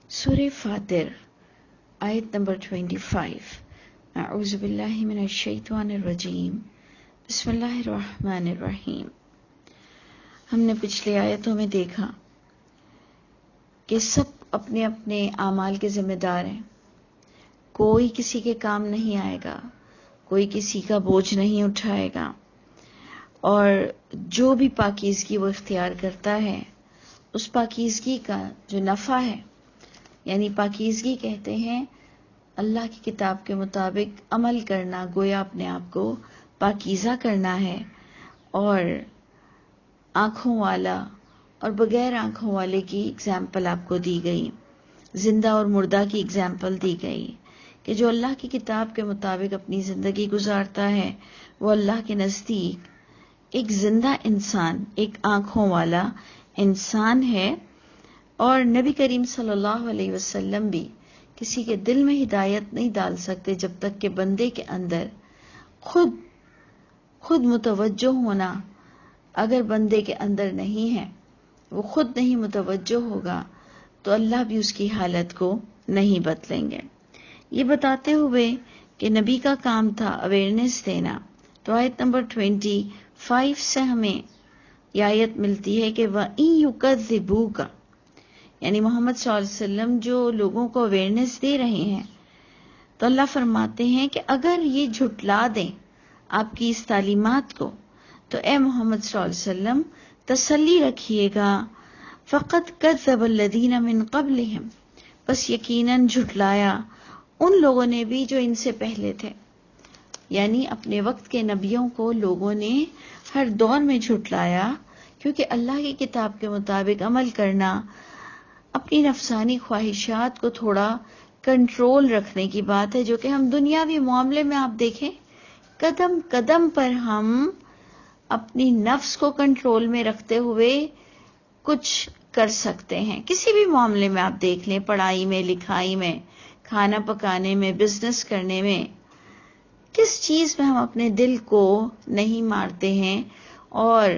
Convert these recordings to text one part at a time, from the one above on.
سورہ فاطر آیت نمبر 25۔ اعوذ باللہ من الشیطان الرجیم، بسم اللہ الرحمن الرحیم۔ ہم نے پچھلے آیتوں میں دیکھا کہ سب اپنے اپنے اعمال کے ذمہ دار ہیں، کوئی کسی کے کام نہیں آئے گا، کوئی کسی کا بوجھ نہیں اٹھائے گا، اور جو بھی پاکیزگی وہ اختیار کرتا ہے اس پاکیزگی کا جو نفع ہے، یعنی پاکیزگی کہتے ہیں اللہ کی کتاب کے مطابق عمل کرنا، گویا اپنے آپ کو پاکیزہ کرنا ہے، اور آنکھوں والا اور بغیر آنکھوں والے کی اگزامپل آپ کو دی گئی، زندہ اور مردہ کی اگزامپل دی گئی کہ جو اللہ کی کتاب کے مطابق اپنی زندگی گزارتا ہے وہ اللہ کے نزدیک ایک زندہ انسان، ایک آنکھوں والا انسان ہے۔ اور نبی کریم صلی اللہ علیہ وسلم بھی کسی کے دل میں ہدایت نہیں ڈال سکتے جب تک کہ بندے کے اندر خود متوجہ ہونا اگر بندے کے اندر نہیں ہے، وہ خود نہیں متوجہ ہوگا تو اللہ بھی اس کی حالت کو نہیں بدلیں گے۔ یہ بتاتے ہوئے کہ نبی کا کام تھا اویئرنیس دینا، تو آیت نمبر 25 سے ہمیں یہ آیت ملتی ہے کہ وَإِن يُكَذِّبُوكَ، یعنی محمد صلی اللہ علیہ وسلم جو لوگوں کو اویئرنیس دے رہے ہیں، تو اللہ فرماتے ہیں کہ اگر یہ جھٹلا دیں آپ کی اس تعلیمات کو تو اے محمد صلی اللہ علیہ وسلم تسلی رکھیے گا، فَقَدْ كَذَّبَ الَّذِينَ مِن قَبْلِهِمْ، بس یقیناً جھٹلایا ان لوگوں نے بھی جو ان سے پہلے تھے، یعنی اپنے وقت کے نبیوں کو لوگوں نے ہر دور میں جھٹلایا، کیونکہ اللہ کی کتاب کے مطابق عمل کرنا اپنی نفسانی خواہشات کو تھوڑا کنٹرول رکھنے کی بات ہے، جو کہ ہم دنیاوی معاملے میں آپ دیکھیں قدم قدم پر ہم اپنی نفس کو کنٹرول میں رکھتے ہوئے کچھ کر سکتے ہیں۔ کسی بھی معاملے میں آپ دیکھ لیں، پڑھائی میں، لکھائی میں، کھانا پکانے میں، بزنس کرنے میں، کس چیز میں ہم اپنے دل کو نہیں مارتے ہیں اور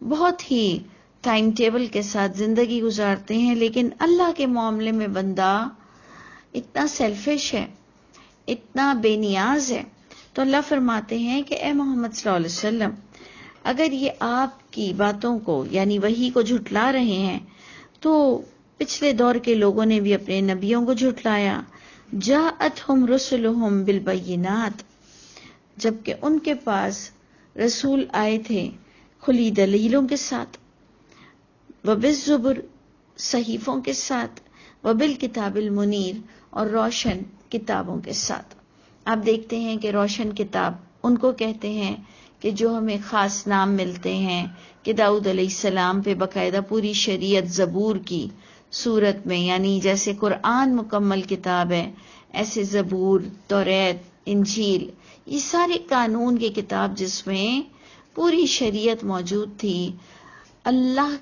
بہت ہی ٹائم ٹیبل کے ساتھ زندگی گزارتے ہیں، لیکن اللہ کے معاملے میں بندہ اتنا سیلفش ہے، اتنا بے نیاز ہے۔ تو اللہ فرماتے ہیں کہ اے محمد صلی اللہ علیہ وسلم اگر یہ آپ کی باتوں کو یعنی وحی کو جھٹلا رہے ہیں تو پچھلے دور کے لوگوں نے بھی اپنے نبیوں کو جھٹلایا، جاءتہم رسلہم بالبینات، جبکہ ان کے پاس رسول آئے تھے کھلی دلیلوں کے ساتھ، وبالزبر، صحیفوں کے ساتھ، وبالکتاب المنیر، اور روشن کتابوں کے ساتھ۔ آپ دیکھتے ہیں کہ روشن کتاب ان کو کہتے ہیں کہ جو ہمیں خاص نام ملتے ہیں کہ داؤد علیہ السلام پہ باقاعدہ پوری شریعت زبور کی صورت میں، یعنی جیسے قرآن مکمل کتاب ہے ایسے زبور، توریت، انجیل، یہ سارے قانون کی کتاب جس میں پوری شریعت موجود تھی۔ اللہ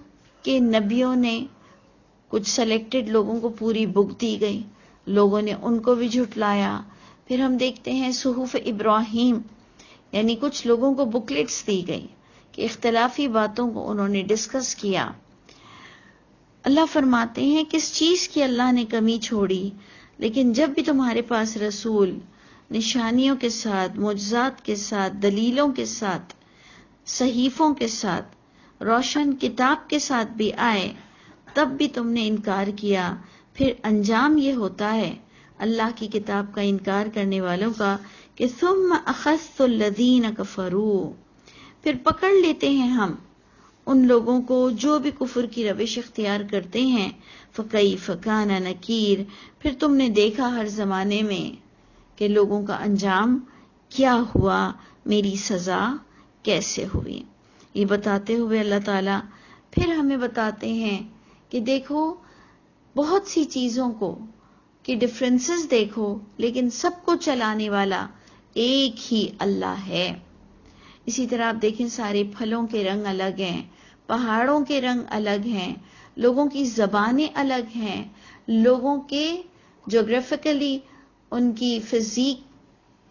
کے نبیوں نے کچھ سلیکٹڈ لوگوں کو پوری بک دی گئی، لوگوں نے ان کو بھی جھٹلایا۔ پھر ہم دیکھتے ہیں صحف ابراہیم، یعنی کچھ لوگوں کو بکلیٹس دی گئی کہ اختلافی باتوں کو انہوں نے ڈسکس کیا۔ اللہ فرماتے ہیں کس چیز کی اللہ نے کمی چھوڑی، لیکن جب بھی تمہارے پاس رسول نشانیوں کے ساتھ، معجزات کے ساتھ، دلیلوں کے ساتھ، صحیفوں کے ساتھ، روشن کتاب کے ساتھ بھی آئے، تب بھی تم نے انکار کیا۔ پھر انجام یہ ہوتا ہے اللہ کی کتاب کا انکار کرنے والوں کا کہ ثم اخذت الذین کفروا، پھر پکڑ لیتے ہیں ہم ان لوگوں کو جو بھی کفر کی روش اختیار کرتے ہیں۔ فکیف کان نکیر، پھر تم نے دیکھا ہر زمانے میں کہ لوگوں کا انجام کیا ہوا، میری سزا کیسے ہوئی۔ یہ بتاتے ہوئے اللہ تعالیٰ پھر ہمیں بتاتے ہیں کہ دیکھو بہت سی چیزوں کو کہ ڈفرینسز دیکھو، لیکن سب کو چلانے والا ایک ہی اللہ ہے۔ اسی طرح آپ دیکھیں سارے پھلوں کے رنگ الگ ہیں، پہاڑوں کے رنگ الگ ہیں، لوگوں کی زبانیں الگ ہیں، لوگوں کے جغرافیکلی ان کی فزیک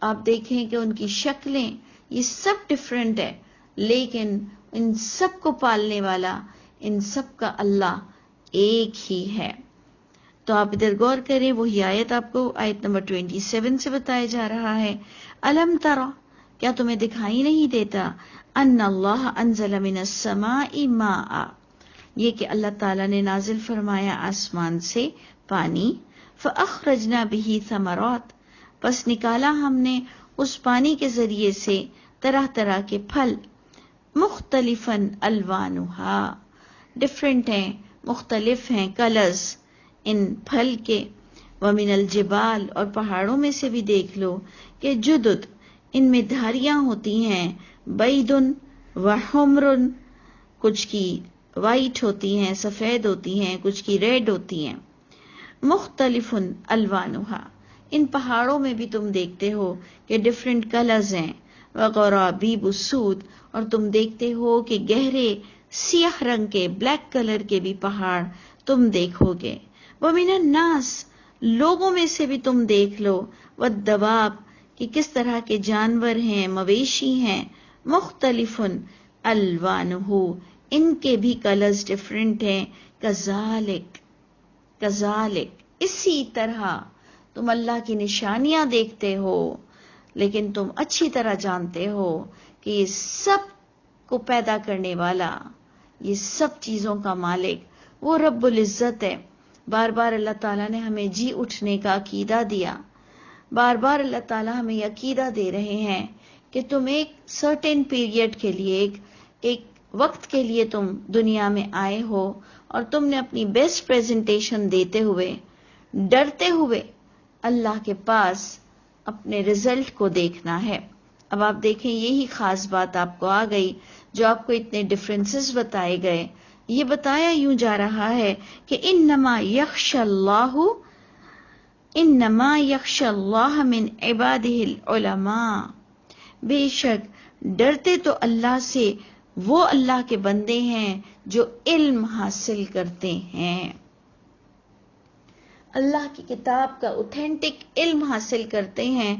آپ دیکھیں کہ ان کی شکلیں، یہ سب ڈفرینٹ ہے، لیکن ان سب کو پالنے والا، ان سب کا اللہ ایک ہی ہے۔ تو آپ ادھر غور کریں، وہی آیت آپ کو آیت نمبر 27 سے بتایا جا رہا ہے، الم ترى، کیا تمہیں دکھائی نہیں دیتا، ان اللہ انزل من السماء ماء، یہ کہ اللہ تعالیٰ نے نازل فرمایا آسمان سے پانی، فاخرجنا به ثمرات، پس نکالا ہم نے اس پانی کے ذریعے سے طرح طرح کے پھل، مختلفاً الوانھا، ڈفرینٹ ہیں، مختلف ہیں کلرز ان پھل کے، ومن الجبال، اور پہاڑوں میں سے بھی دیکھ لو کہ جدد، ان میں دھاریاں ہوتی ہیں، بیدن وحمرن، کچھ کی وائٹ ہوتی ہیں، سفید ہوتی ہیں، کچھ کی ریڈ ہوتی ہیں، مختلف الوانھا، ان پہاڑوں میں بھی تم دیکھتے ہو کہ ڈفرینٹ کلرز ہیں، وغرابیب السود، اور تم دیکھتے ہو کہ گہرے سیاہ رنگ کے، بلیک کلر کے بھی پہاڑ تم دیکھو گے، ومن الناس، لوگوں میں سے بھی تم دیکھ لو، والدواب، کہ کس طرح کے جانور ہیں، مویشی ہیں، مختلف الوانہ، ان کے بھی کلرز ڈفرینٹ ہیں، کذالک، اسی طرح تم اللہ کی نشانیاں دیکھتے ہو، لیکن تم اچھی طرح جانتے ہو کہ یہ سب کو پیدا کرنے والا، یہ سب چیزوں کا مالک وہ رب العزت ہے۔ بار بار اللہ تعالیٰ نے ہمیں جی اٹھنے کا عقیدہ دیا، بار بار اللہ تعالیٰ ہمیں یہ عقیدہ دے رہے ہیں کہ تم ایک سرٹن پیریڈ کے لیے، ایک وقت کے لیے تم دنیا میں آئے ہو، اور تم نے اپنی بیسٹ پریزنٹیشن دیتے ہوئے، ڈرتے ہوئے اللہ کے پاس اپنے رزلٹ کو دیکھنا ہے۔ اب آپ دیکھیں، یہی خاص بات آپ کو آ گئی، جو آپ کو اتنے ڈفرینسز بتائے گئے، یہ بتایا یوں جا رہا ہے کہ انما یخشى اللہ من عباده العلماء، بے شک ڈرتے تو اللہ سے وہ اللہ کے بندے ہیں جو علم حاصل کرتے ہیں، اللہ کی کتاب کا اوتھینٹک علم حاصل کرتے ہیں،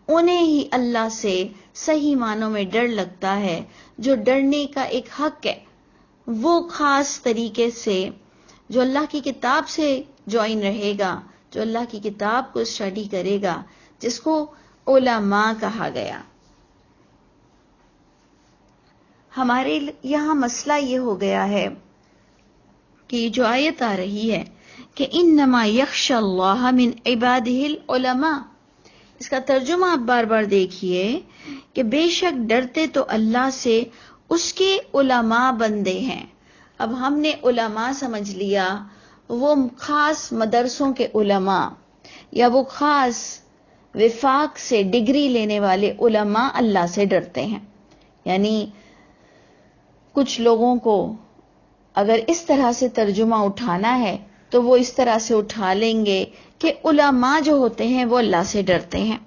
انہیں ہی اللہ سے صحیح معنوں میں ڈر لگتا ہے۔ جو ڈرنے کا ایک حق ہے، وہ خاص طریقے سے جو اللہ کی کتاب سے جوائن رہے گا، جو اللہ کی کتاب کو اسٹڈی کرے گا، جس کو علماء کہا گیا۔ ہمارے یہاں مسئلہ یہ ہو گیا ہے کہ جو آیت آ رہی ہے کہ انما یخشى اللہ من عباده العلماء، اس کا ترجمہ آپ بار بار دیکھیے کہ بے شک ڈرتے تو اللہ سے اس کے علماء بندے ہیں۔ اب ہم نے علماء سمجھ لیا وہ خاص مدرسوں کے علماء، یا وہ خاص وفاق سے ڈگری لینے والے علماء اللہ سے ڈرتے ہیں۔ یعنی کچھ لوگوں کو اگر اس طرح سے ترجمہ اٹھانا ہے تو وہ اس طرح سے اٹھا لیں گے کہ علماء جو ہوتے ہیں وہ اللہ سے ڈرتے ہیں،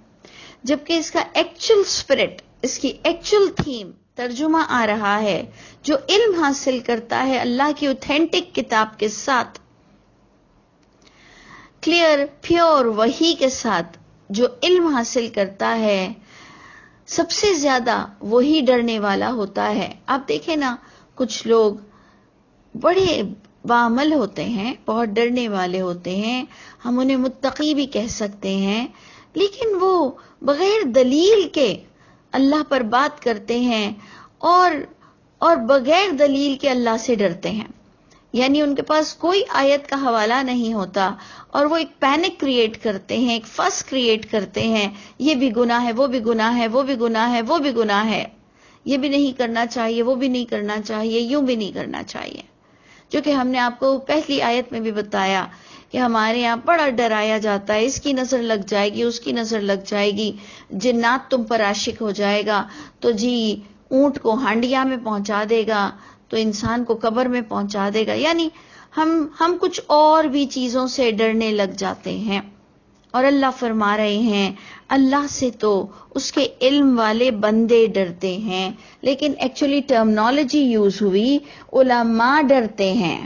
جبکہ اس کا ایکچول اسپرٹ، اس کی ایکچول تھیم ترجمہ آ رہا ہے، جو علم حاصل کرتا ہے اللہ کی اوتھینٹک کتاب کے ساتھ، کلیئر پیور وحی کے ساتھ جو علم حاصل کرتا ہے، سب سے زیادہ وہی ڈرنے والا ہوتا ہے۔ آپ دیکھیں نا، کچھ لوگ بڑے بعمل ہوتے ہیں، بہت ڈرنے والے ہوتے ہیں، ہم انہیں متقی بھی کہہ سکتے ہیں، لیکن وہ بغیر دلیل کے اللہ پر بات کرتے ہیں، اور بغیر دلیل کے اللہ سے ڈرتے ہیں۔ یعنی ان کے پاس کوئی آیت کا حوالہ نہیں ہوتا، اور وہ ایک پینک کریٹ کرتے ہیں، ایک فس کریٹ کرتے ہیں، یہ بھی گناہ ہے، وہ بھی گناہ ہے، وہ بھی گناہ ہے، وہ بھی گناہ ہے، یہ بھی نہیں کرنا چاہیے، وہ بھی نہیں کرنا چاہیے، یوں بھی نہیں کرنا چاہیے۔ جو کہ ہم نے آپ کو پہلی آیت میں بھی بتایا کہ ہمارے یہاں بڑا ڈرایا جاتا ہے، اس کی نظر لگ جائے گی، اس کی نظر لگ جائے گی، جنات تم پر عاشق ہو جائے گا تو جی اونٹ کو ہانڈیا میں پہنچا دے گا، تو انسان کو قبر میں پہنچا دے گا۔ یعنی ہم کچھ اور بھی چیزوں سے ڈرنے لگ جاتے ہیں، اور اللہ فرما رہے ہیں اللہ سے تو اس کے علم والے بندے ڈرتے ہیں، لیکن ایکچولی ٹرمنالوجی یوز ہوئی علماء ڈرتے ہیں،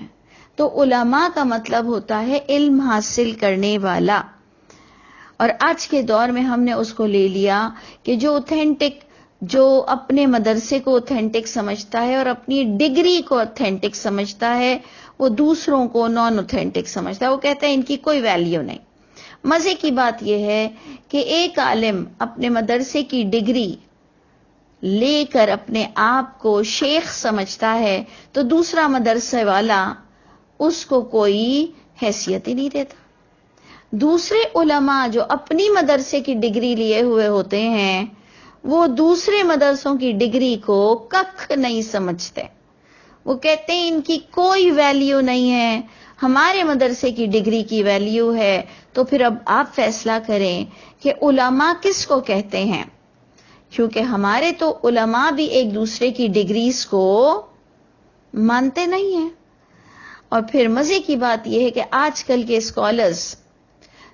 تو علماء کا مطلب ہوتا ہے علم حاصل کرنے والا۔ اور آج کے دور میں ہم نے اس کو لے لیا کہ جو اوتھینٹک، جو اپنے مدرسے کو اوتھینٹک سمجھتا ہے اور اپنی ڈگری کو اوتھینٹک سمجھتا ہے، وہ دوسروں کو نان اوتھینٹک سمجھتا ہے، وہ کہتا ہے ان کی کوئی ویلیو نہیں۔ مزے کی بات یہ ہے کہ ایک عالم اپنے مدرسے کی ڈگری لے کر اپنے آپ کو شیخ سمجھتا ہے تو دوسرا مدرسے والا اس کو کوئی حیثیت ہی نہیں دیتا۔ دوسرے علماء جو اپنی مدرسے کی ڈگری لیے ہوئے ہوتے ہیں وہ دوسرے مدرسوں کی ڈگری کو ککھ نہیں سمجھتے، وہ کہتے ہیں ان کی کوئی ویلیو نہیں ہے، ہمارے مدرسے کی ڈگری کی ویلیو ہے۔ تو پھر اب آپ فیصلہ کریں کہ علماء کس کو کہتے ہیں، کیونکہ ہمارے تو علماء بھی ایک دوسرے کی ڈگریز کو مانتے نہیں ہیں۔ اور پھر مزے کی بات یہ ہے کہ آج کل کے اسکالرز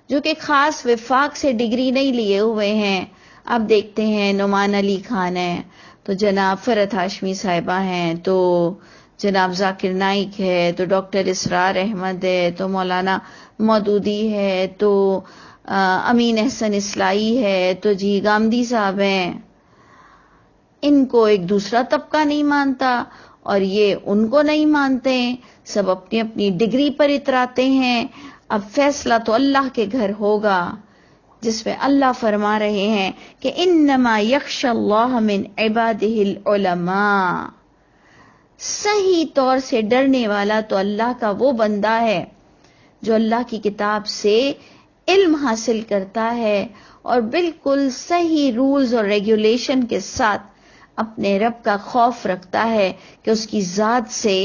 جو کہ خاص وفاق سے ڈگری نہیں لیے ہوئے ہیں، آپ دیکھتے ہیں نعمان علی خان ہیں، تو جناب فرحت ہاشمی صاحبہ ہیں، تو جناب ذاکر نائک ہے، تو ڈاکٹر اسرار احمد ہے، تو مولانا مودودی ہے، تو امین احسن اصلاحی ہے، تو جی گامدی صاحب ہیں۔ ان کو ایک دوسرا طبقہ نہیں مانتا اور یہ ان کو نہیں مانتے، سب اپنی اپنی ڈگری پر اتراتے ہیں۔ اب فیصلہ تو اللہ کے گھر ہوگا، جس میں اللہ فرما رہے ہیں کہ انما یخشی اللہ من عبادہ العلماء، صحیح طور سے ڈرنے والا تو اللہ کا وہ بندہ ہے جو اللہ کی کتاب سے علم حاصل کرتا ہے اور بالکل صحیح رولز اور ریگولیشن کے ساتھ اپنے رب کا خوف رکھتا ہے کہ اس کی ذات سے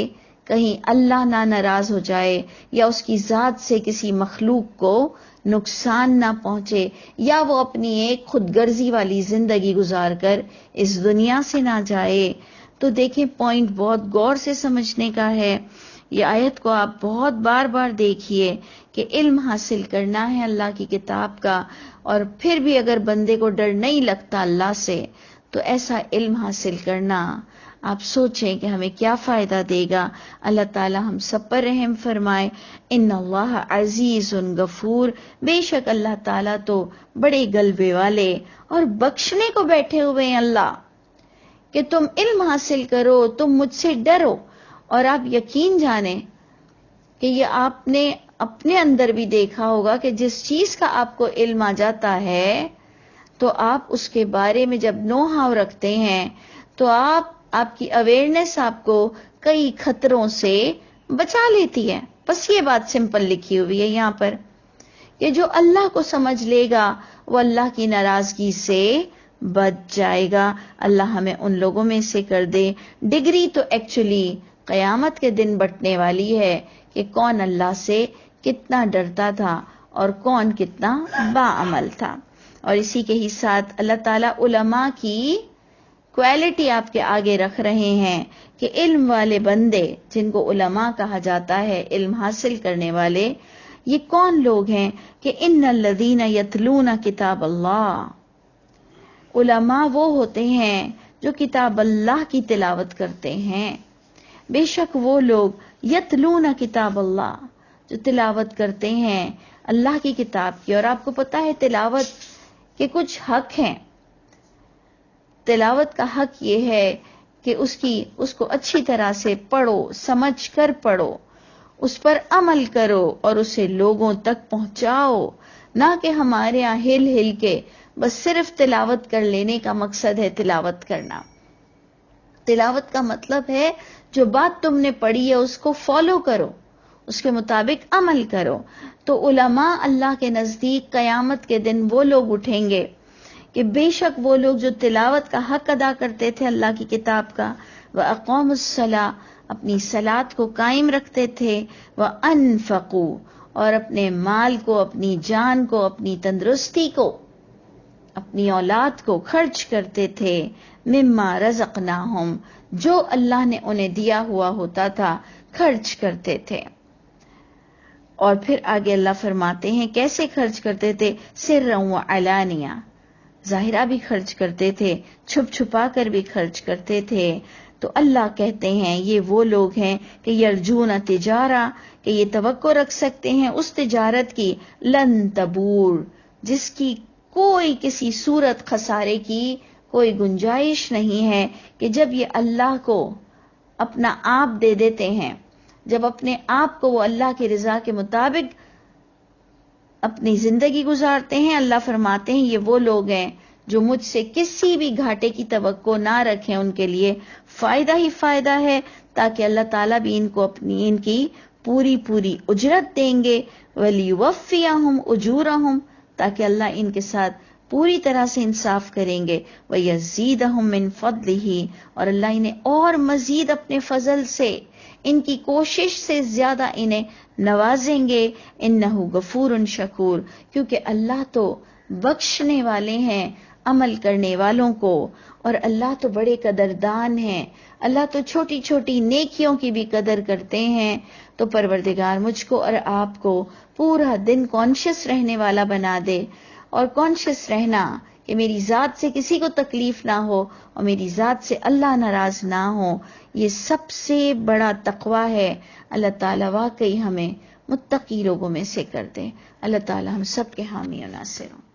کہیں اللہ نہ ناراض ہو جائے یا اس کی ذات سے کسی مخلوق کو نقصان نہ پہنچے یا وہ اپنی ایک خود غرضی والی زندگی گزار کر اس دنیا سے نہ جائے۔ تو دیکھیں پوائنٹ بہت غور سے سمجھنے کا ہے۔ یہ آیت کو آپ بہت بار بار دیکھیے کہ علم حاصل کرنا ہے اللہ کی کتاب کا، اور پھر بھی اگر بندے کو ڈر نہیں لگتا اللہ سے تو ایسا علم حاصل کرنا آپ سوچیں کہ ہمیں کیا فائدہ دے گا۔ اللہ تعالی ہم سب پر رحم فرمائے۔ ان اللہ عزیز غفور، بے شک اللہ تعالیٰ تو بڑے غلبے والے اور بخشنے کو بیٹھے ہوئے ہیں اللہ، کہ تم علم حاصل کرو، تم مجھ سے ڈرو۔ اور آپ یقین جانیں کہ یہ آپ نے اپنے اندر بھی دیکھا ہوگا کہ جس چیز کا آپ کو علم آ جاتا ہے تو آپ اس کے بارے میں جب نو ہاؤ رکھتے ہیں تو آپ کی اویئرنیس آپ کو کئی خطروں سے بچا لیتی ہے۔ بس یہ بات سمپل لکھی ہوئی ہے یہاں پر کہ جو اللہ کو سمجھ لے گا وہ اللہ کی ناراضگی سے بچ جائے گا۔ اللہ ہمیں ان لوگوں میں سے کر دے۔ ڈگری تو ایکچولی قیامت کے دن بٹنے والی ہے کہ کون اللہ سے کتنا ڈرتا تھا اور کون کتنا باعمل تھا۔ اور اسی کے ہی ساتھ اللہ تعالیٰ علماء کی کوالٹی آپ کے آگے رکھ رہے ہیں کہ علم والے بندے جن کو علماء کہا جاتا ہے، علم حاصل کرنے والے، یہ کون لوگ ہیں کہ ان الذین یتلون کتاب اللہ، علماء وہ ہوتے ہیں جو کتاب اللہ کی تلاوت کرتے ہیں۔ بے شک وہ لوگ یتلون کتاب اللہ، جو تلاوت کرتے ہیں اللہ کی کتاب کی۔ اور آپ کو پتا ہے تلاوت کے کچھ حق ہیں۔ تلاوت کا حق یہ ہے کہ اس کو اچھی طرح سے پڑھو، سمجھ کر پڑھو، اس پر عمل کرو اور اسے لوگوں تک پہنچاؤ، نہ کہ ہمارے یہاں ہل ہل کے بس صرف تلاوت کر لینے کا مقصد ہے تلاوت کرنا۔ تلاوت کا مطلب ہے جو بات تم نے پڑھی ہے اس کو فالو کرو، اس کے مطابق عمل کرو۔ تو علماء اللہ کے نزدیک قیامت کے دن وہ لوگ اٹھیں گے کہ بے شک وہ لوگ جو تلاوت کا حق ادا کرتے تھے اللہ کی کتاب کا، وَأَقَامُوا الصَّلَاةَ، اپنی صلاۃ کو قائم رکھتے تھے، وَأَنفَقُوا، اور اپنے مال کو، اپنی جان کو، اپنی تندرستی کو، اپنی اولاد کو خرچ کرتے تھے، مما رزقناہم، جو اللہ نے انہیں دیا ہوا ہوتا تھا خرچ کرتے تھے۔ اور پھر آگے اللہ فرماتے ہیں کیسے خرچ کرتے تھے، سرًا وعلانیہ، ظاہرہ بھی خرچ کرتے تھے، چھپ چھپا کر بھی خرچ کرتے تھے۔ تو اللہ کہتے ہیں یہ وہ لوگ ہیں کہ یرجون تجارہ، کہ یہ توقع رکھ سکتے ہیں اس تجارت کی، لن تبور، جس کی کوئی کسی صورت خسارے کی کوئی گنجائش نہیں ہے، کہ جب یہ اللہ کو اپنا آپ دے دیتے ہیں، جب اپنے آپ کو وہ اللہ کی رضا کے مطابق اپنی زندگی گزارتے ہیں، اللہ فرماتے ہیں یہ وہ لوگ ہیں جو مجھ سے کسی بھی گھاٹے کی توقع نہ رکھیں، ان کے لیے فائدہ ہی فائدہ ہے، تاکہ اللہ تعالیٰ بھی ان کو ان کی پوری اجرت دیں گے، وَلِيُوَفِّيَهُمْ أُجُورَهُمْ، تاکہ اللہ ان کے ساتھ پوری طرح سے انصاف کریں گے، وَيَزِيدَهُمْ مِنْ فَضْلِهِ، اور اللہ انہیں اور مزید اپنے فضل سے، ان کی کوشش سے زیادہ انہیں نوازیں گے، اِنَّهُ غَفُورٌ شَكُورٌ، کیونکہ اللہ تو بخشنے والے ہیں عمل کرنے والوں کو، اور اللہ تو بڑے قدردان ہیں، اللہ تو چھوٹی چھوٹی نیکیوں کی بھی قدر کرتے ہیں۔ تو پروردگار مجھ کو اور آپ کو پورا دن کانشیس رہنے والا بنا دے، اور کانشیس رہنا کہ میری ذات سے کسی کو تکلیف نہ ہو اور میری ذات سے اللہ ناراض نہ ہو، یہ سب سے بڑا تقویٰ ہے۔ اللہ تعالیٰ واقعی ہمیں متقی لوگوں میں سے کر دے۔ اللہ تعالیٰ ہم سب کے حامی و ناصر ہوں۔